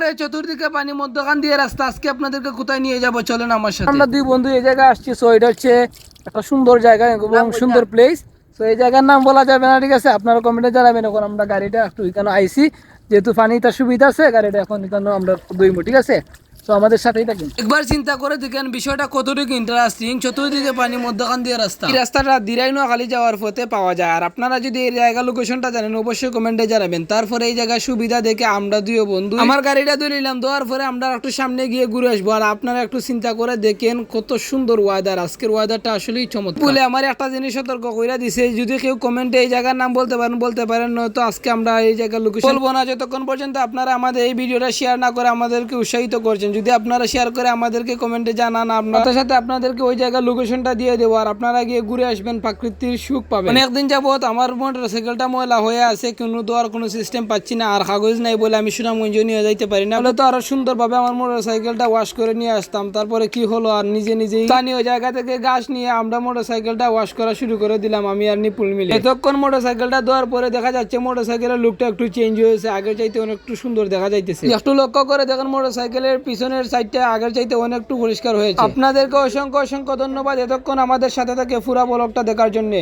তারপরে চতুর্দিকে পানি, মধ্যখান দিয়ে রাস্তা। আজকে আপনাদেরকে কোথায় নিয়ে যাব চলেন আমার সাথে। আমরা দুই বন্ধু এই জায়গায় আসছি। সো এটা হচ্ছে একটা সুন্দর জায়গা এবং সুন্দর প্লেস। তো এই জায়গার নাম বলা যাবে না, ঠিক আছে? আপনারা কমেন্টে জানাবেন। এখন আমরা গাড়িটা একটু এখানে আইসি, যেহেতু পানিটার সুবিধা আছে, গাড়িটা এখন এখানে আমরা দুইমু, ঠিক আছে? তো আমাদের সাথেই থাকুন। একবার চিন্তা করে দেখেন বিষয়টা কতটুকু ইন্টারেস্টিং। চতুর্দিকে পানি, মধ্যখান দিয়ে রাস্তা। এই রাস্তাটা দিরাইনোয়াখালী যাওয়ার পথে পাওয়া যায়। আর আপনারা যদি এই জায়গা লোকেশনটা জানেন অবশ্যই কমেন্টে জানাবেন। তারপরে এই জায়গায় সুবিধা দেখে আমরা দুই বন্ধু আমার গাড়িটা ধরে নিলাম। দেওয়ার পরে আমরা একটু সামনে গিয়ে ঘুরে আসবো। আর আপনারা একটু চিন্তা করে দেখেন কত সুন্দর ওয়েদার। আজকের ওয়েদারটা আসলেই চমৎকার। বলে আমার একটা জিনিস সতর্ক কইরা দিছে, যদি কেউ কমেন্টে এই জায়গার নাম বলতে পারেন, নয়তো আজকে আমরা এই জায়গার লোকেশন বলবো না যতক্ষণ পর্যন্ত আপনারা আমাদের এই ভিডিওটা শেয়ার না করে আমাদেরকে উৎসাহিত করছেন। যদি আপনারা শেয়ার করে আমাদেরকে কমেন্টে জানান, আপনাদের সাথে আপনাদেরকে ওই জায়গার লোকেশনটা দিয়ে দেবো। আর আপনারা গিয়ে ঘুরে আসবেন, প্রাকৃতিক সুখ পাবেন। অনেকদিন যাবত আমার মোটরসাইকেলটা ময়লা হয়ে আছে, দেওয়ার কোনো সিস্টেম পাচ্ছি না। আর কাগজ নাই বলে আমি সুনামগঞ্জ নিয়ে যাইতে পারি না। বলে তো আরো সুন্দরভাবে আমার মোটরসাইকেলটা ওয়াশ করে নিয়ে আসতাম। তারপরে কি হলো, আর নিজেই স্থানীয় জায়গা থেকে গাছ নিয়ে আমরা মোটরসাইকেলটা ওয়াশ করা শুরু করে দিলাম, আমি আর নিপুল মিলে। এতক্ষণ মোটরসাইকেলটা দেওয়ার পরে দেখা যাচ্ছে মোটরসাইকেলের লুকটা একটু চেঞ্জ হয়েছে, আগের চাইতে অনেকটু সুন্দর দেখা যাইতেছে। একটু লক্ষ্য করে দেখেন মোটরসাইকেলের পিছনের সাইডটা আগের চাইতে অনেকটু পরিষ্কার হয়েছে। আপনাদেরকে অসংখ্য ধন্যবাদ এতক্ষণ আমাদের সাথে থেকে পুরা ব্লগটা দেখার জন্য।